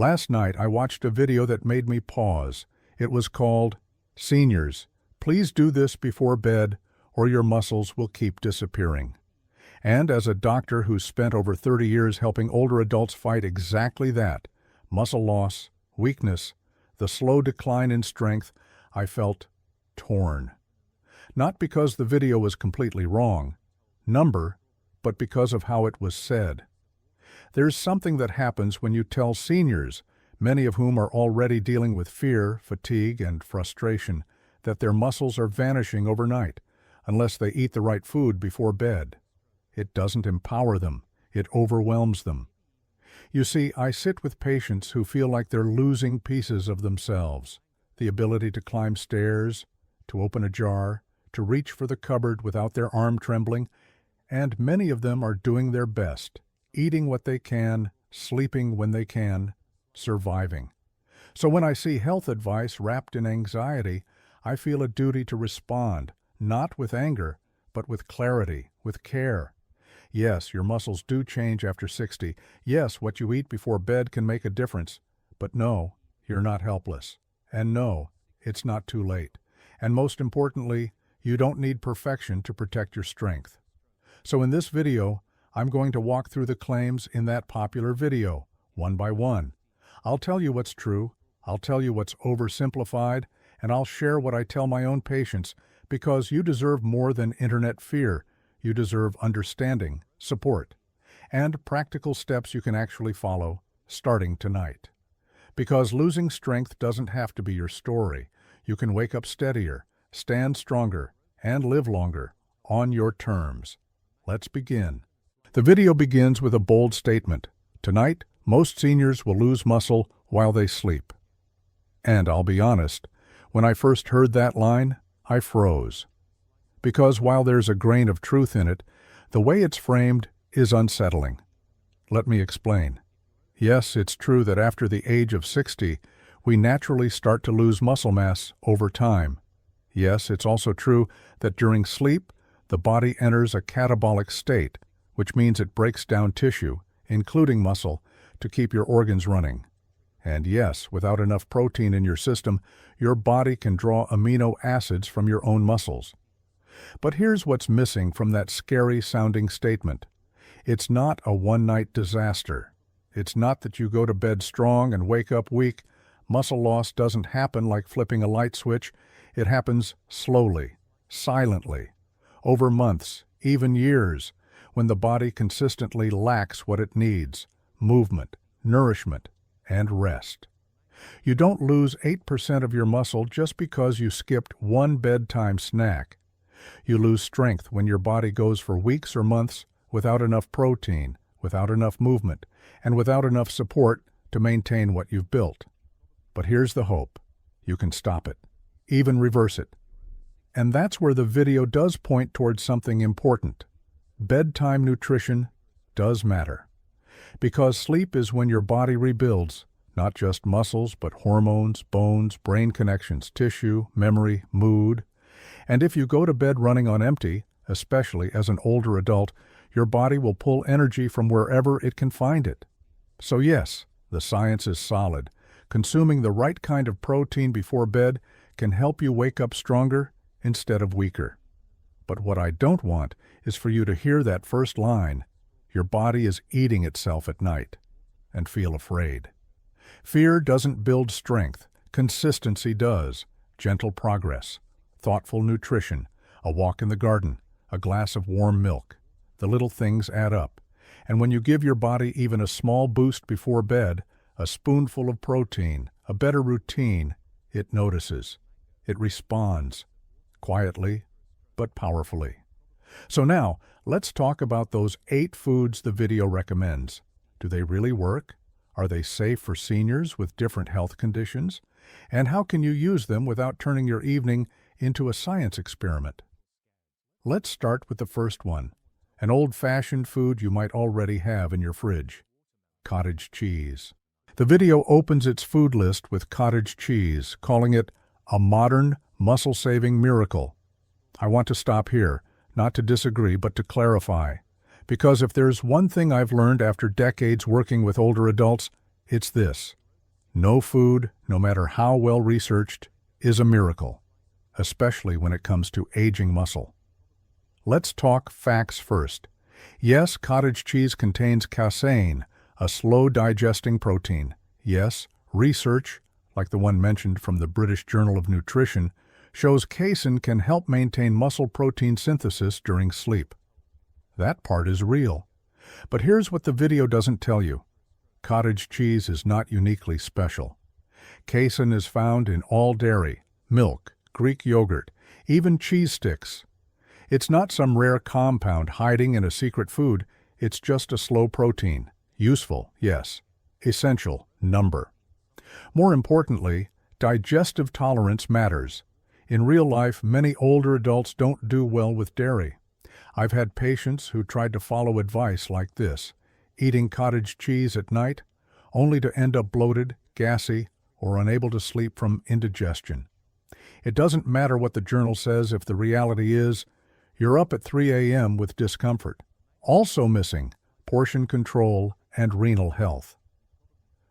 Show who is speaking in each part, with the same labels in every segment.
Speaker 1: Last night I watched a video that made me pause. It was called, "Seniors, Please do this before bed or your muscles will keep disappearing." And as a doctor who's spent over 30 years helping older adults fight exactly that, muscle loss, weakness, the slow decline in strength, I felt torn. Not because the video was completely wrong, but because of how it was said. There's something that happens when you tell seniors, many of whom are already dealing with fear, fatigue, and frustration, that their muscles are vanishing overnight, unless they eat the right food before bed. It doesn't empower them, it overwhelms them. You see, I sit with patients who feel like they're losing pieces of themselves, the ability to climb stairs, to open a jar, to reach for the cupboard without their arm trembling, and many of them are doing their best, eating what they can, sleeping when they can, surviving. So when I see health advice wrapped in anxiety, I feel a duty to respond, not with anger, but with clarity, with care. Yes, your muscles do change after 60. Yes, what you eat before bed can make a difference. But no, you're not helpless. And no, it's not too late. And most importantly, you don't need perfection to protect your strength. So in this video, I'm going to walk through the claims in that popular video, one by one. I'll tell you what's true, I'll tell you what's oversimplified, and I'll share what I tell my own patients, because you deserve more than internet fear. You deserve understanding, support, and practical steps you can actually follow, starting tonight. Because losing strength doesn't have to be your story. You can wake up steadier, stand stronger, and live longer, on your terms. Let's begin. The video begins with a bold statement. Tonight, most seniors will lose muscle while they sleep. And I'll be honest, when I first heard that line, I froze. Because while there's a grain of truth in it, the way it's framed is unsettling. Let me explain. Yes, it's true that after the age of 60, we naturally start to lose muscle mass over time. Yes, it's also true that during sleep, the body enters a catabolic state, which means it breaks down tissue, including muscle, to keep your organs running. And yes, without enough protein in your system, your body can draw amino acids from your own muscles. But here's what's missing from that scary-sounding statement. It's not a one-night disaster. It's not that you go to bed strong and wake up weak. Muscle loss doesn't happen like flipping a light switch. It happens slowly, silently, over months, even years, when the body consistently lacks what it needs: movement, nourishment, and rest. You don't lose 8% of your muscle just because you skipped one bedtime snack. You lose strength when your body goes for weeks or months without enough protein, without enough movement, and without enough support to maintain what you've built. But here's the hope. You can stop it, even reverse it. And that's where the video does point towards something important. Bedtime nutrition does matter. Because sleep is when your body rebuilds, not just muscles, but hormones, bones, brain connections, tissue, memory, mood. And if you go to bed running on empty, especially as an older adult, your body will pull energy from wherever it can find it. So yes, the science is solid. Consuming the right kind of protein before bed can help you wake up stronger instead of weaker. But what I don't want is for you to hear that first line, "Your body is eating itself at night," and feel afraid. Fear doesn't build strength. Consistency does. Gentle progress, thoughtful nutrition, a walk in the garden, a glass of warm milk. The little things add up. And when you give your body even a small boost before bed, a spoonful of protein, a better routine, it notices. It responds, quietly but powerfully. So now, let's talk about those 8 foods the video recommends. Do they really work? Are they safe for seniors with different health conditions? And how can you use them without turning your evening into a science experiment? Let's start with the first one, an old-fashioned food you might already have in your fridge: cottage cheese. The video opens its food list with cottage cheese, calling it a modern, muscle-saving miracle. I want to stop here, not to disagree, but to clarify. Because if there's one thing I've learned after decades working with older adults, it's this: No food, no matter how well researched, is a miracle, especially when it comes to aging muscle. Let's talk facts first. Yes, cottage cheese contains casein, a slow-digesting protein. Yes, research, like the one mentioned from the British Journal of Nutrition, shows casein can help maintain muscle protein synthesis during sleep. That part is real. But here's what the video doesn't tell you. Cottage cheese is not uniquely special. Casein is found in all dairy, milk, Greek yogurt, even cheese sticks. It's not some rare compound hiding in a secret food, it's just a slow protein. Useful, yes. Essential, number. More importantly, digestive tolerance matters. In real life, many older adults don't do well with dairy. I've had patients who tried to follow advice like this, eating cottage cheese at night, only to end up bloated, gassy, or unable to sleep from indigestion. It doesn't matter what the journal says if the reality is, you're up at 3 a.m. with discomfort. Also missing, portion control and renal health.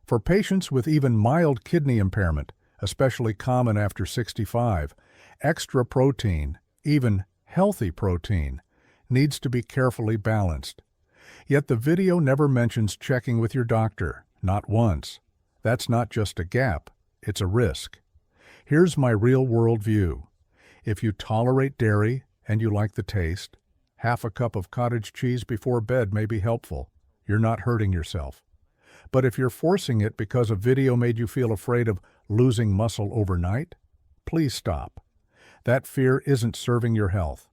Speaker 1: For patients with even mild kidney impairment, especially common after 65, extra protein, even healthy protein, needs to be carefully balanced. Yet the video never mentions checking with your doctor, not once. That's not just a gap, it's a risk. Here's my real-world view. If you tolerate dairy and you like the taste, half a cup of cottage cheese before bed may be helpful. You're not hurting yourself. But if you're forcing it because a video made you feel afraid of losing muscle overnight, please stop. That fear isn't serving your health.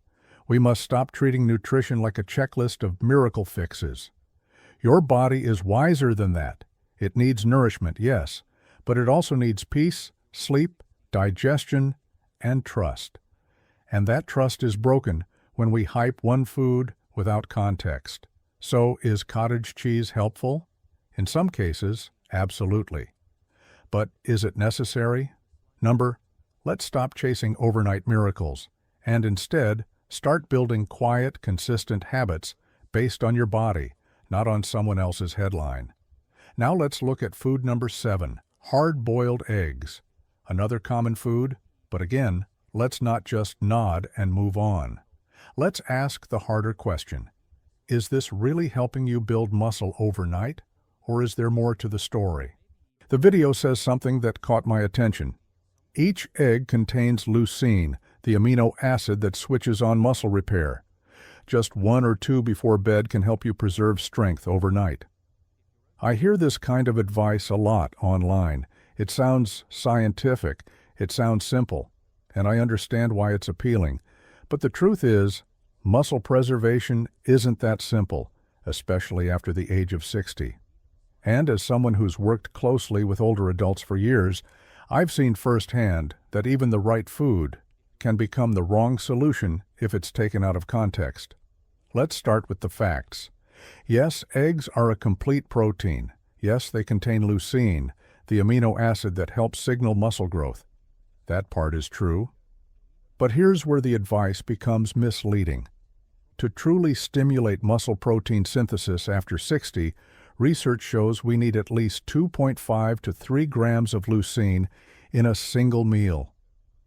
Speaker 1: We must stop treating nutrition like a checklist of miracle fixes. Your body is wiser than that. It needs nourishment, yes, but it also needs peace, sleep, digestion, and trust. And that trust is broken when we hype one food without context. So, is cottage cheese helpful? In some cases, absolutely. But is it necessary? Let's stop chasing overnight miracles, and instead, start building quiet, consistent habits based on your body, not on someone else's headline. Now let's look at food number 7, hard-boiled eggs. Another common food, but again, let's not just nod and move on. Let's ask the harder question. Is this really helping you build muscle overnight, or is there more to the story? The video says something that caught my attention. Each egg contains leucine, the amino acid that switches on muscle repair. Just 1 or 2 before bed can help you preserve strength overnight. I hear this kind of advice a lot online. It sounds scientific, it sounds simple, and I understand why it's appealing. But the truth is, muscle preservation isn't that simple, especially after the age of 60. And as someone who's worked closely with older adults for years, I've seen firsthand that even the right food can become the wrong solution if it's taken out of context. Let's start with the facts. Yes, eggs are a complete protein. Yes, they contain leucine, the amino acid that helps signal muscle growth. That part is true. But here's where the advice becomes misleading. To truly stimulate muscle protein synthesis after 60, research shows we need at least 2.5 to 3 grams of leucine in a single meal.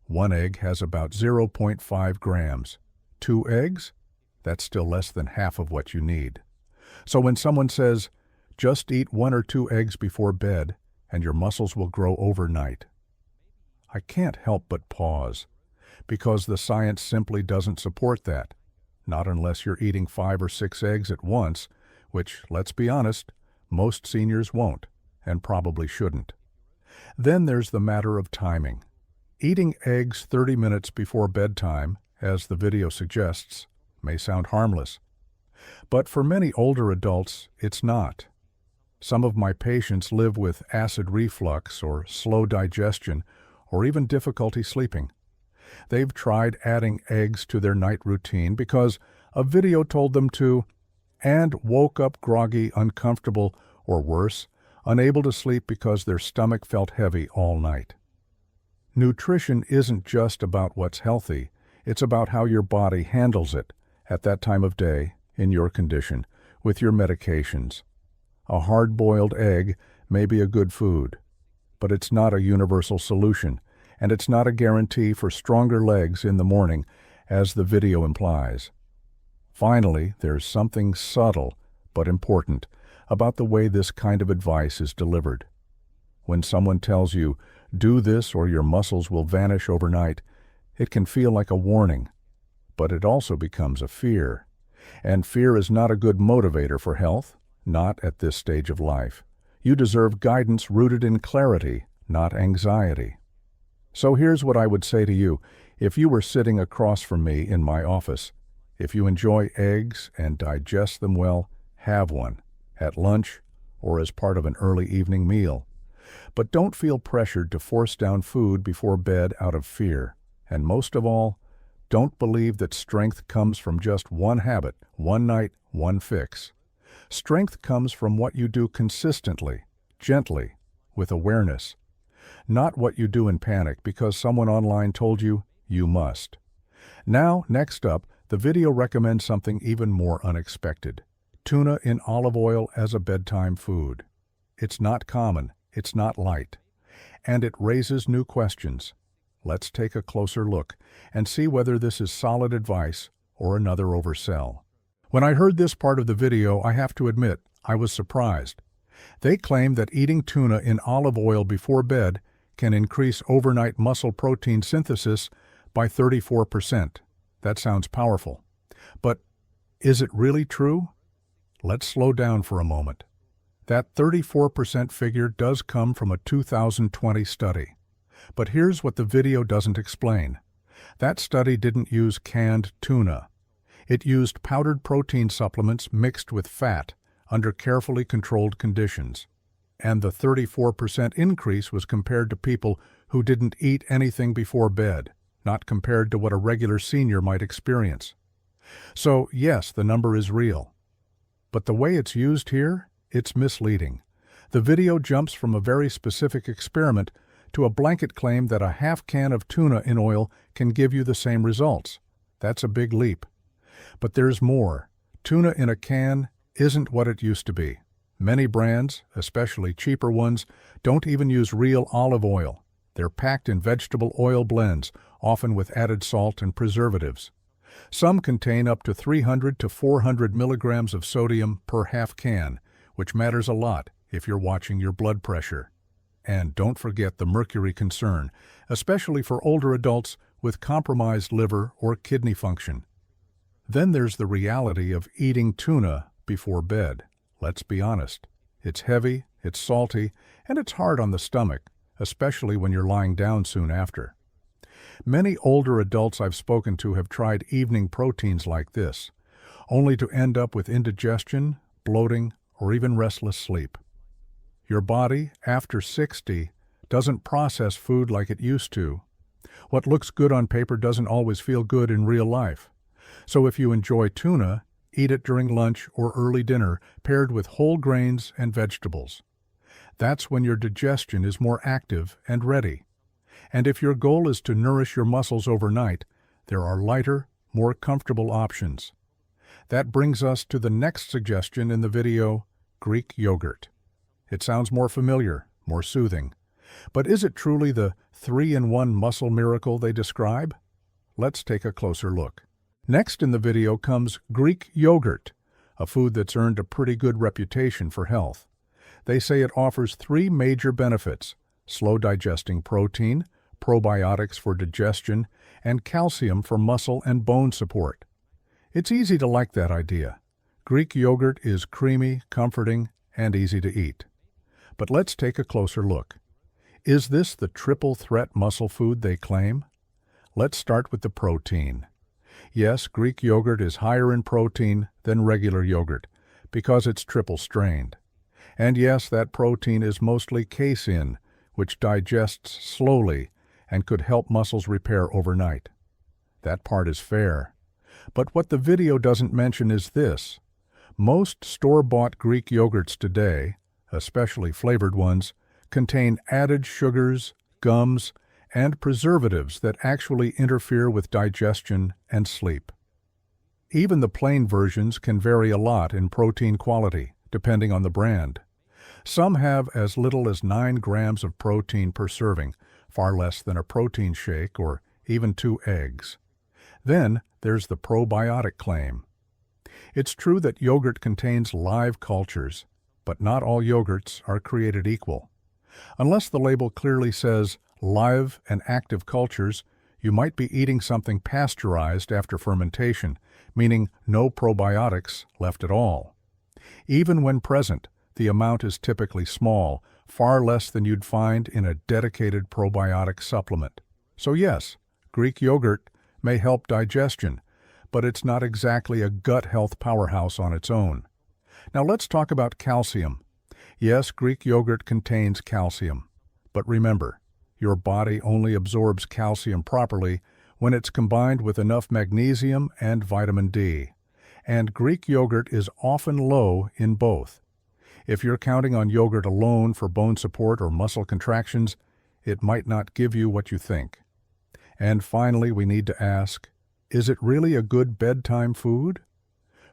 Speaker 1: 1 egg has about 0.5 grams. 2 eggs? That's still less than half of what you need. So when someone says, just eat 1 or 2 eggs before bed and your muscles will grow overnight, I can't help but pause, because the science simply doesn't support that. Not unless you're eating 5 or 6 eggs at once, which, let's be honest, most seniors won't, and probably shouldn't. Then there's the matter of timing. Eating eggs 30 minutes before bedtime, as the video suggests, may sound harmless. But for many older adults, it's not. Some of my patients live with acid reflux or slow digestion, or even difficulty sleeping. They've tried adding eggs to their night routine because a video told them to, and woke up groggy, uncomfortable, or worse, unable to sleep because their stomach felt heavy all night. Nutrition isn't just about what's healthy, it's about how your body handles it at that time of day, in your condition, with your medications. A hard-boiled egg may be a good food, but it's not a universal solution, and it's not a guarantee for stronger legs in the morning, as the video implies. Finally, there's something subtle but important about the way this kind of advice is delivered. When someone tells you, "Do this or your muscles will vanish overnight," it can feel like a warning, but it also becomes a fear. And fear is not a good motivator for health, not at this stage of life. You deserve guidance rooted in clarity, not anxiety. So here's what I would say to you if you were sitting across from me in my office. If you enjoy eggs and digest them well, have one, at lunch or as part of an early evening meal. But don't feel pressured to force down food before bed out of fear. And most of all, don't believe that strength comes from just one habit, one night, one fix. Strength comes from what you do consistently, gently, with awareness. Not what you do in panic because someone online told you you must. Now, next up, the video recommends something even more unexpected. Tuna in olive oil as a bedtime food. It's not common, it's not light, and it raises new questions. Let's take a closer look and see whether this is solid advice or another oversell. When I heard this part of the video, I have to admit, I was surprised. They claim that eating tuna in olive oil before bed can increase overnight muscle protein synthesis by 34%. That sounds powerful. But is it really true? Let's slow down for a moment. That 34% figure does come from a 2020 study. But here's what the video doesn't explain. That study didn't use canned tuna. It used powdered protein supplements mixed with fat under carefully controlled conditions. And the 34% increase was compared to people who didn't eat anything before bed, not compared to what a regular senior might experience. So, yes, the number is real. But the way it's used here, it's misleading. The video jumps from a very specific experiment to a blanket claim that a half can of tuna in oil can give you the same results. That's a big leap. But there's more. Tuna in a can isn't what it used to be. Many brands, especially cheaper ones, don't even use real olive oil. They're packed in vegetable oil blends, often with added salt and preservatives. Some contain up to 300 to 400 milligrams of sodium per half can, which matters a lot if you're watching your blood pressure. And don't forget the mercury concern, especially for older adults with compromised liver or kidney function. Then there's the reality of eating tuna before bed. Let's be honest. It's heavy, it's salty, and it's hard on the stomach, especially when you're lying down soon after. Many older adults I've spoken to have tried evening proteins like this, only to end up with indigestion, bloating, or even restless sleep. Your body, after 60, doesn't process food like it used to. What looks good on paper doesn't always feel good in real life. So if you enjoy tuna, eat it during lunch or early dinner paired with whole grains and vegetables. That's when your digestion is more active and ready. And if your goal is to nourish your muscles overnight, there are lighter, more comfortable options. That brings us to the next suggestion in the video, Greek yogurt. It sounds more familiar, more soothing. But is it truly the 3-in-1 muscle miracle they describe? Let's take a closer look. Next in the video comes Greek yogurt, a food that's earned a pretty good reputation for health. They say it offers 3 major benefits: slow digesting protein, probiotics for digestion, and calcium for muscle and bone support. It's easy to like that idea. Greek yogurt is creamy, comforting, and easy to eat. But let's take a closer look. Is this the triple threat muscle food they claim? Let's start with the protein. Yes, Greek yogurt is higher in protein than regular yogurt because it's triple strained. And yes, that protein is mostly casein, which digests slowly and could help muscles repair overnight. That part is fair. But what the video doesn't mention is this. Most store-bought Greek yogurts today, especially flavored ones, contain added sugars, gums, and preservatives that actually interfere with digestion and sleep. Even the plain versions can vary a lot in protein quality, depending on the brand. Some have as little as 9 grams of protein per serving, far less than a protein shake or even 2 eggs. Then there's the probiotic claim. It's true that yogurt contains live cultures, but not all yogurts are created equal. Unless the label clearly says live and active cultures, you might be eating something pasteurized after fermentation, meaning no probiotics left at all. Even when present, the amount is typically small, far less than you'd find in a dedicated probiotic supplement. So yes, Greek yogurt may help digestion, but it's not exactly a gut health powerhouse on its own. Now let's talk about calcium. Yes, Greek yogurt contains calcium, but remember, your body only absorbs calcium properly when it's combined with enough magnesium and vitamin D, and Greek yogurt is often low in both. If you're counting on yogurt alone for bone support or muscle contractions, it might not give you what you think. And finally, we need to ask, is it really a good bedtime food?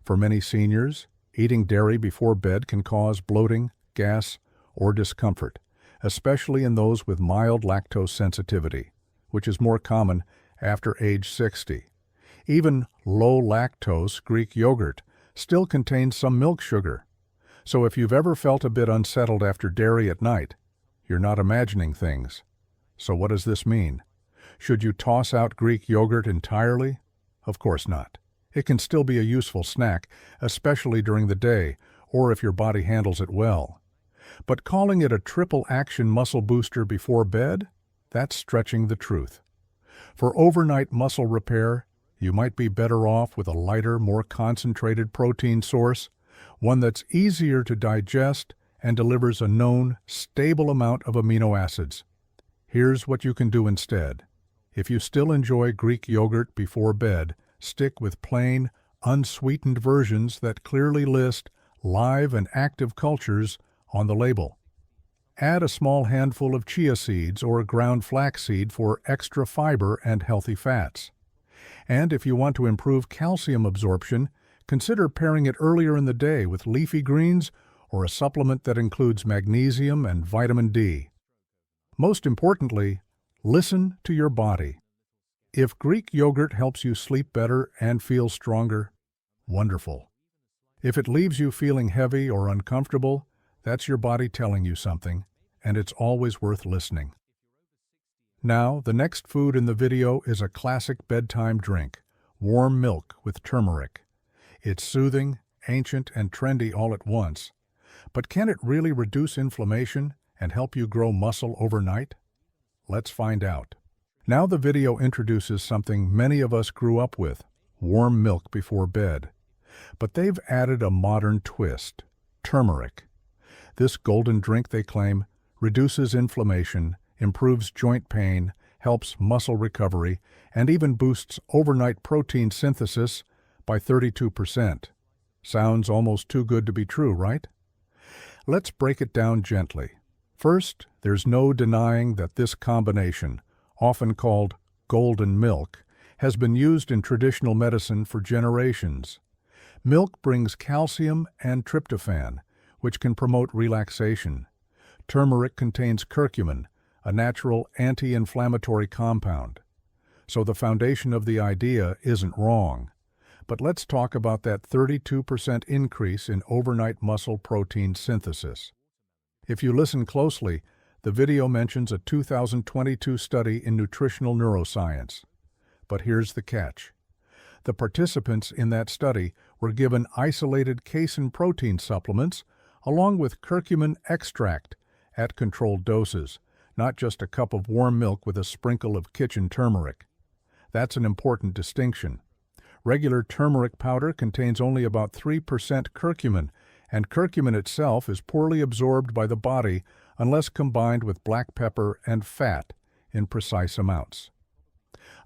Speaker 1: For many seniors, eating dairy before bed can cause bloating, gas, or discomfort, especially in those with mild lactose sensitivity, which is more common after age 60. Even low-lactose Greek yogurt still contains some milk sugar. So if you've ever felt a bit unsettled after dairy at night, you're not imagining things. So what does this mean? Should you toss out Greek yogurt entirely? Of course not. It can still be a useful snack, especially during the day, or if your body handles it well. But calling it a triple-action muscle booster before bed? That's stretching the truth. For overnight muscle repair, you might be better off with a lighter, more concentrated protein source, one that's easier to digest and delivers a known, stable amount of amino acids. Here's what you can do instead. If you still enjoy Greek yogurt before bed, stick with plain, unsweetened versions that clearly list live and active cultures on the label. Add a small handful of chia seeds or ground flaxseed for extra fiber and healthy fats. And if you want to improve calcium absorption, consider pairing it earlier in the day with leafy greens or a supplement that includes magnesium and vitamin D. Most importantly, listen to your body. If Greek yogurt helps you sleep better and feel stronger, wonderful. If it leaves you feeling heavy or uncomfortable, that's your body telling you something, and it's always worth listening. Now, the next food in the video is a classic bedtime drink, warm milk with turmeric. It's soothing, ancient, and trendy all at once. But can it really reduce inflammation and help you grow muscle overnight? Let's find out. Now the video introduces something many of us grew up with, warm milk before bed. But they've added a modern twist, turmeric. This golden drink, they claim, reduces inflammation, improves joint pain, helps muscle recovery, and even boosts overnight protein synthesis by 32%. Sounds almost too good to be true, right? Let's break it down gently. First, there's no denying that this combination, often called golden milk, has been used in traditional medicine for generations. Milk brings calcium and tryptophan, which can promote relaxation. Turmeric contains curcumin, a natural anti-inflammatory compound. So the foundation of the idea isn't wrong. But let's talk about that 32% increase in overnight muscle protein synthesis. If you listen closely, the video mentions a 2022 study in nutritional neuroscience. But here's the catch. The participants in that study were given isolated casein protein supplements along with curcumin extract at controlled doses, not just a cup of warm milk with a sprinkle of kitchen turmeric. That's an important distinction. Regular turmeric powder contains only about 3% curcumin, and curcumin itself is poorly absorbed by the body unless combined with black pepper and fat in precise amounts.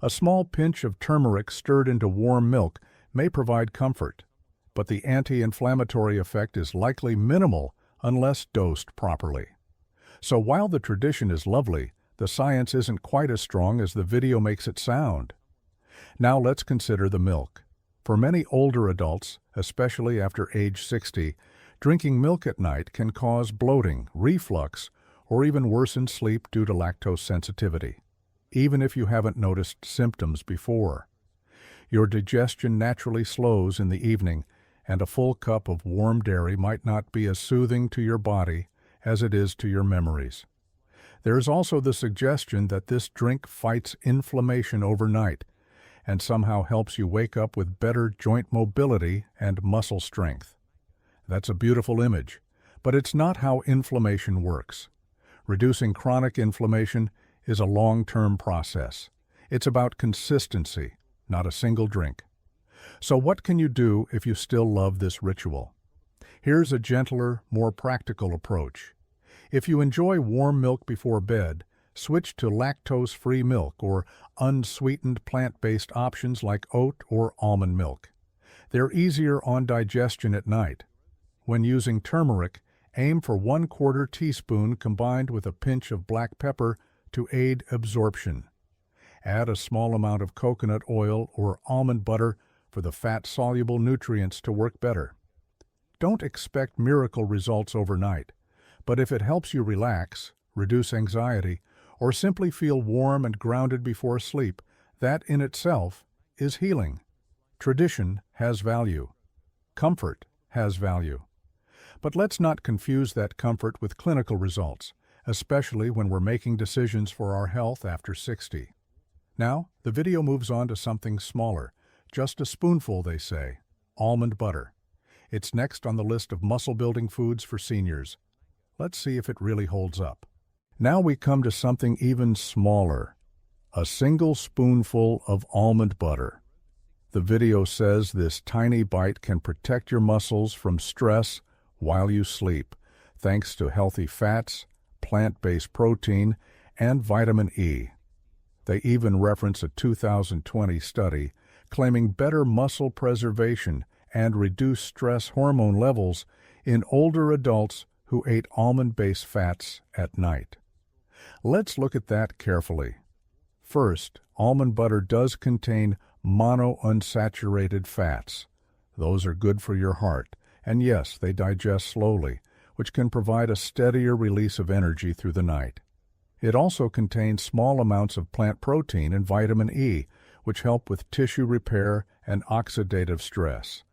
Speaker 1: A small pinch of turmeric stirred into warm milk may provide comfort, but the anti-inflammatory effect is likely minimal unless dosed properly. So while the tradition is lovely, the science isn't quite as strong as the video makes it sound. Now let's consider the milk. For many older adults, especially after age 60, Drinking milk at night can cause bloating, reflux, or even worsen sleep due to lactose sensitivity, even if you haven't noticed symptoms before. Your digestion naturally slows in the evening, and a full cup of warm dairy might not be as soothing to your body as it is to your memories. There is also the suggestion that this drink fights inflammation overnight and somehow helps you wake up with better joint mobility and muscle strength. That's a beautiful image, but it's not how inflammation works. Reducing chronic inflammation is a long-term process. It's about consistency, not a single drink. So what can you do if you still love this ritual? Here's a gentler, more practical approach. If you enjoy warm milk before bed, switch to lactose-free milk or unsweetened plant-based options like oat or almond milk. They're easier on digestion at night. When using turmeric, aim for 1/4 teaspoon combined with a pinch of black pepper to aid absorption. Add a small amount of coconut oil or almond butter for the fat-soluble nutrients to work better. Don't expect miracle results overnight, but if it helps you relax, reduce anxiety, or simply feel warm and grounded before sleep, that in itself is healing. Tradition has value. Comfort has value. But let's not confuse that comfort with clinical results, especially when we're making decisions for our health after 60. Now, the video moves on to something smaller, just a spoonful, they say, almond butter. It's next on the list of muscle-building foods for seniors. Let's see if it really holds up. Now we come to something even smaller, a single spoonful of almond butter. The video says this tiny bite can protect your muscles from stress while you sleep, thanks to healthy fats, plant-based protein, and vitamin E. They even reference a 2020 study claiming better muscle preservation and reduced stress hormone levels in older adults who ate almond-based fats at night. Let's look at that carefully. First, almond butter does contain monounsaturated fats. Those are good for your heart, and yes, they digest slowly, which can provide a steadier release of energy through the night. It also contains small amounts of plant protein and vitamin E, which help with tissue repair and oxidative stress.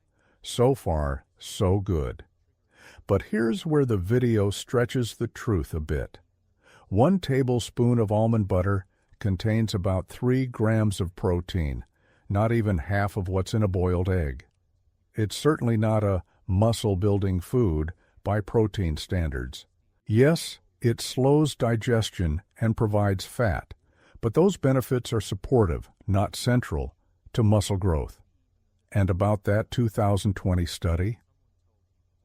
Speaker 1: So far, so good. But here's where the video stretches the truth a bit. 1 tablespoon of almond butter contains about 3 grams of protein, not even half of what's in a boiled egg. It's certainly not a muscle-building food by protein standards. Yes, it slows digestion and provides fat, but those benefits are supportive, not central, to muscle growth. And about that 2020 study?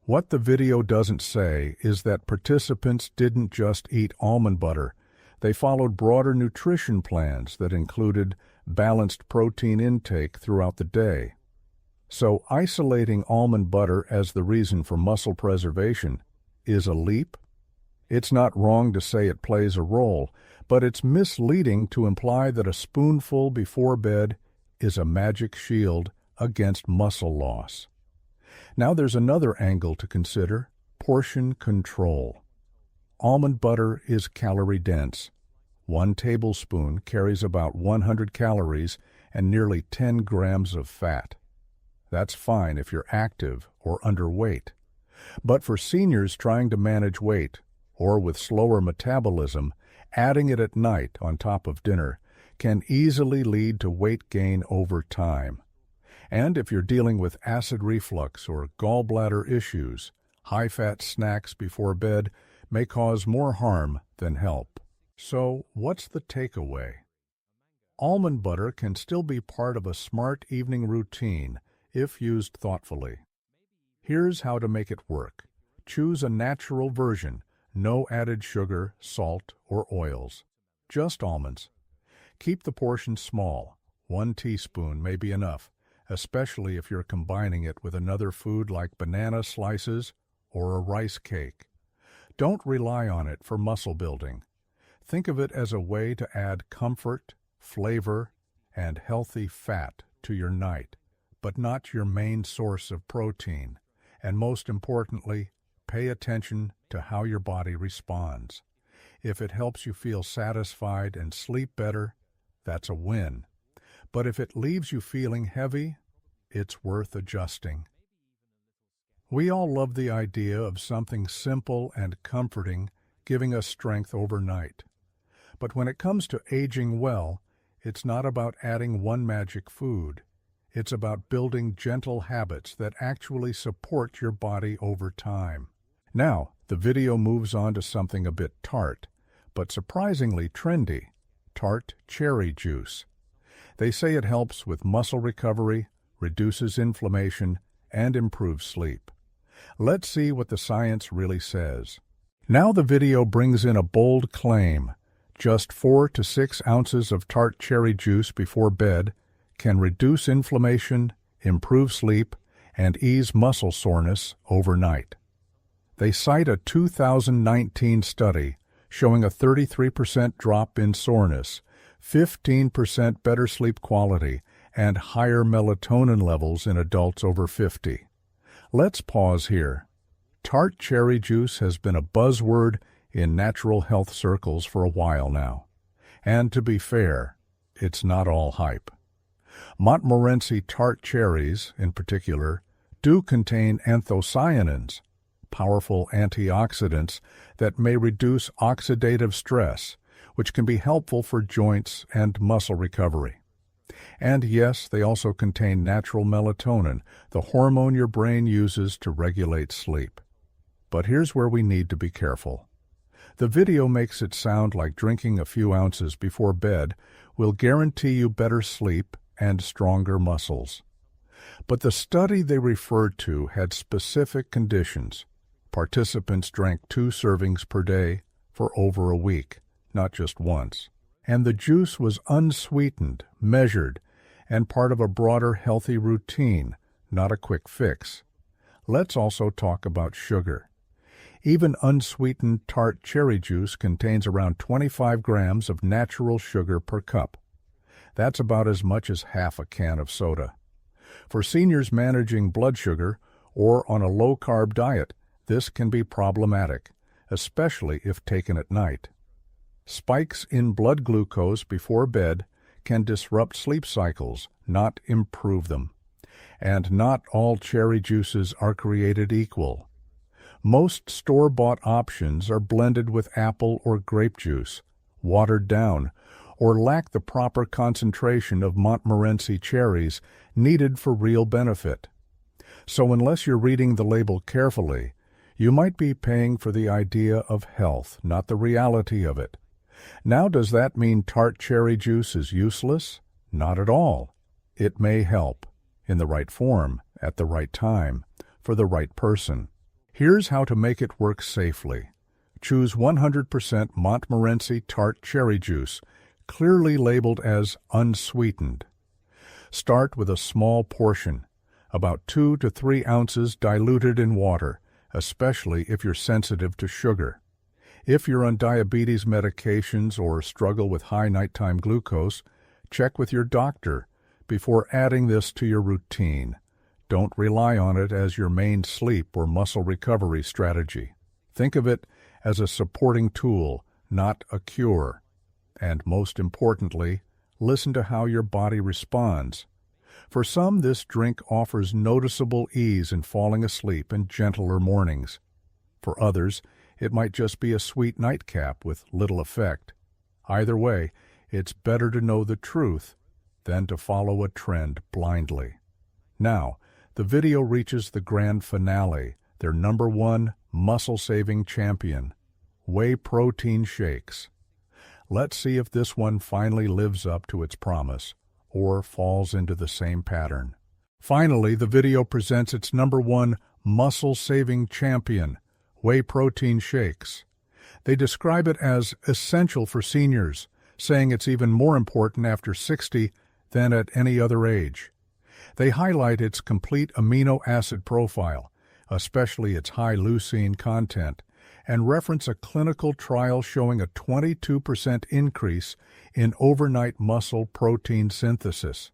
Speaker 1: What the video doesn't say is that participants didn't just eat almond butter. They followed broader nutrition plans that included balanced protein intake throughout the day. So isolating almond butter as the reason for muscle preservation is a leap? It's not wrong to say it plays a role, but it's misleading to imply that a spoonful before bed is a magic shield against muscle loss. Now there's another angle to consider: portion control. Almond butter is calorie-dense. 1 tablespoon carries about 100 calories and nearly 10 grams of fat. That's fine if you're active or underweight. But for seniors trying to manage weight, or with slower metabolism, adding it at night on top of dinner can easily lead to weight gain over time. And if you're dealing with acid reflux or gallbladder issues, high-fat snacks before bed may cause more harm than help. So, what's the takeaway? Almond butter can still be part of a smart evening routine if used thoughtfully. Here's how to make it work. Choose a natural version, no added sugar, salt, or oils. Just almonds. Keep the portion small. 1 teaspoon may be enough, especially if you're combining it with another food like banana slices or a rice cake. Don't rely on it for muscle building. Think of it as a way to add comfort, flavor, and healthy fat to your night, but not your main source of protein. And most importantly, pay attention to how your body responds. If it helps you feel satisfied and sleep better, that's a win. But if it leaves you feeling heavy, it's worth adjusting. We all love the idea of something simple and comforting giving us strength overnight. But when it comes to aging well, it's not about adding one magic food. It's about building gentle habits that actually support your body over time. Now, the video moves on to something a bit tart, but surprisingly trendy: Tart Cherry Juice. They say it helps with muscle recovery, reduces inflammation, and improves sleep. Let's see what the science really says. Now the video brings in a bold claim: just 4 to 6 ounces of tart cherry juice before bed can reduce inflammation, improve sleep, and ease muscle soreness overnight. They cite a 2019 study showing a 33% drop in soreness, 15% better sleep quality, and higher melatonin levels in adults over 50. Let's pause here. Tart cherry juice has been a buzzword in natural health circles for a while now. And to be fair, it's not all hype. Montmorency tart cherries, in particular, do contain anthocyanins, powerful antioxidants that may reduce oxidative stress, which can be helpful for joints and muscle recovery. And yes, they also contain natural melatonin, the hormone your brain uses to regulate sleep. But here's where we need to be careful. The video makes it sound like drinking a few ounces before bed will guarantee you better sleep and stronger muscles. But the study they referred to had specific conditions. Participants drank 2 servings per day for over a week, not just once. And the juice was unsweetened, measured, and part of a broader healthy routine, not a quick fix. Let's also talk about sugar. Even unsweetened tart cherry juice contains around 25 grams of natural sugar per cup. That's about as much as half a can of soda. For seniors managing blood sugar or on a low-carb diet, this can be problematic, especially if taken at night. Spikes in blood glucose before bed can disrupt sleep cycles, not improve them. And not all cherry juices are created equal. Most store-bought options are blended with apple or grape juice, watered down, or lack the proper concentration of Montmorency cherries needed for real benefit. So unless you're reading the label carefully, you might be paying for the idea of health, not the reality of it. Now, does that mean tart cherry juice is useless? Not at all. It may help, in the right form, at the right time, for the right person. Here's how to make it work safely. Choose 100% Montmorency tart cherry juice, clearly labeled as unsweetened. Start with a small portion, about 2 to 3 ounces diluted in water, especially if you're sensitive to sugar. If you're on diabetes medications or struggle with high nighttime glucose, check with your doctor before adding this to your routine. Don't rely on it as your main sleep or muscle recovery strategy. Think of it as a supporting tool, not a cure. And most importantly, listen to how your body responds. For some, this drink offers noticeable ease in falling asleep and gentler mornings. For others, it might just be a sweet nightcap with little effect. Either way, it's better to know the truth than to follow a trend blindly. Now, the video reaches the grand finale, their #1 muscle-saving champion, Whey Protein Shakes. Let's see if this one finally lives up to its promise, or falls into the same pattern. Finally, the video presents its #1 muscle-saving champion, Whey Protein Shakes. They describe it as essential for seniors, saying it's even more important after 60 than at any other age. They highlight its complete amino acid profile, especially its high leucine content, and reference a clinical trial showing a 22% increase in overnight muscle protein synthesis.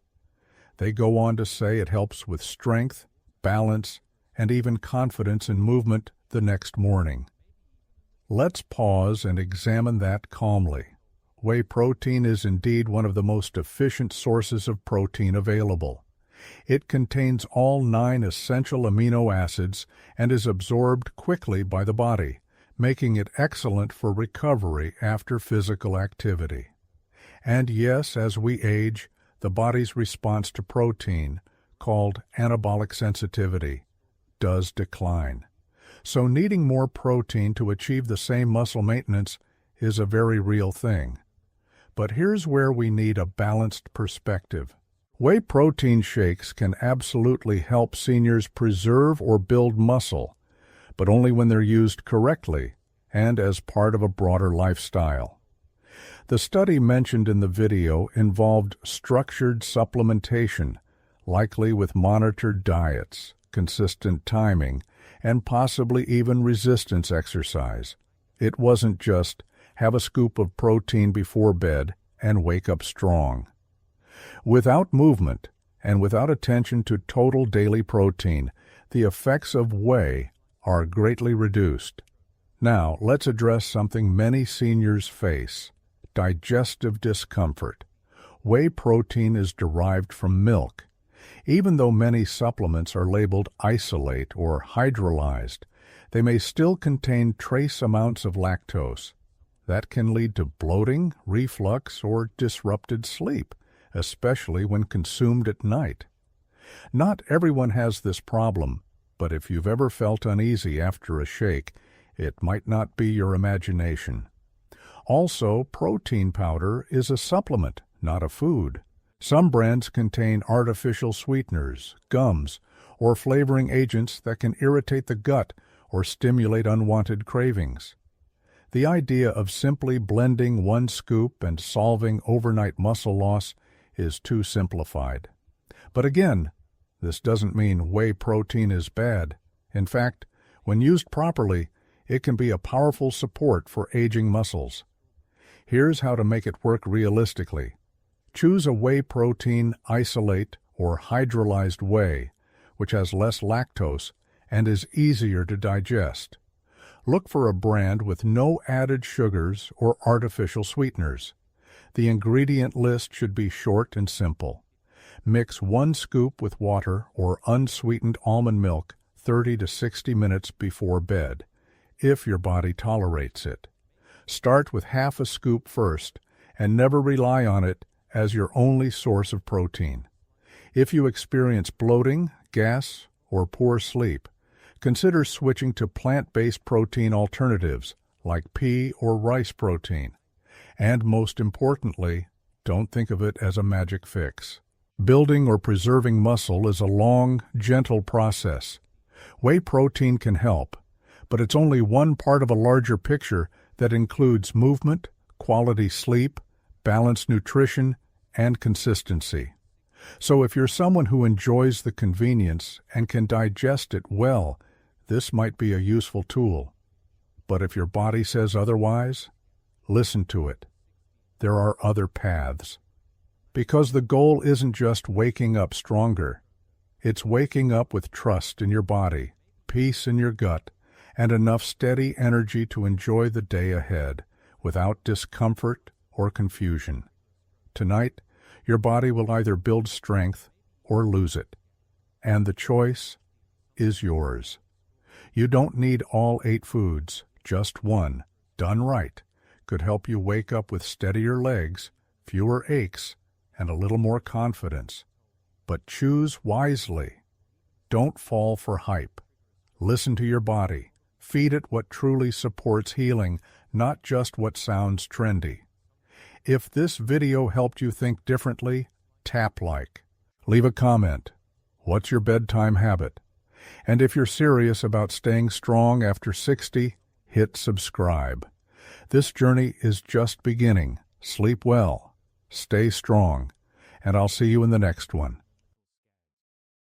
Speaker 1: They go on to say it helps with strength, balance, and even confidence in movement the next morning. Let's pause and examine that calmly. Whey protein is indeed one of the most efficient sources of protein available. It contains all 9 essential amino acids and is absorbed quickly by the body, making it excellent for recovery after physical activity. And yes, as we age, the body's response to protein, called anabolic sensitivity, does decline. So needing more protein to achieve the same muscle maintenance is a very real thing. But here's where we need a balanced perspective. Whey protein shakes can absolutely help seniors preserve or build muscle, but only when they're used correctly and as part of a broader lifestyle. The study mentioned in the video involved structured supplementation, likely with monitored diets, consistent timing, and possibly even resistance exercise. It wasn't just have a scoop of protein before bed and wake up strong. Without movement and without attention to total daily protein, the effects of whey are greatly reduced. Now, let's address something many seniors face: digestive discomfort. Whey protein is derived from milk. Even though many supplements are labeled isolate or hydrolyzed, they may still contain trace amounts of lactose. That can lead to bloating, reflux, or disrupted sleep, especially when consumed at night. Not everyone has this problem, but if you've ever felt uneasy after a shake, it might not be your imagination. Also, protein powder is a supplement, not a food. Some brands contain artificial sweeteners, gums, or flavoring agents that can irritate the gut or stimulate unwanted cravings. The idea of simply blending 1 scoop and solving overnight muscle loss is too simplified. But again, this doesn't mean whey protein is bad. In fact, when used properly, it can be a powerful support for aging muscles. Here's how to make it work realistically. Choose a whey protein isolate or hydrolyzed whey, which has less lactose and is easier to digest. Look for a brand with no added sugars or artificial sweeteners. The ingredient list should be short and simple. Mix 1 scoop with water or unsweetened almond milk 30 to 60 minutes before bed, if your body tolerates it. Start with half a scoop first, and never rely on it as your only source of protein. If you experience bloating, gas, or poor sleep, consider switching to plant-based protein alternatives like pea or rice protein. And most importantly, don't think of it as a magic fix. Building or preserving muscle is a long, gentle process. Whey protein can help, but it's only one part of a larger picture that includes movement, quality sleep, balanced nutrition, and consistency. So if you're someone who enjoys the convenience and can digest it well, this might be a useful tool. But if your body says otherwise, listen to it. There are other paths. Because the goal isn't just waking up stronger. It's waking up with trust in your body, peace in your gut, and enough steady energy to enjoy the day ahead without discomfort or confusion. Tonight, your body will either build strength or lose it, and the choice is yours. You don't need all 8 foods, just one, done right, could help you wake up with steadier legs, fewer aches, and a little more confidence. But choose wisely. Don't fall for hype. Listen to your body. Feed it what truly supports healing, not just what sounds trendy. If this video helped you think differently, tap like. Leave a comment. What's your bedtime habit? And if you're serious about staying strong after 60, hit subscribe. This journey is just beginning. Sleep well, stay strong, and I'll see you in the next one.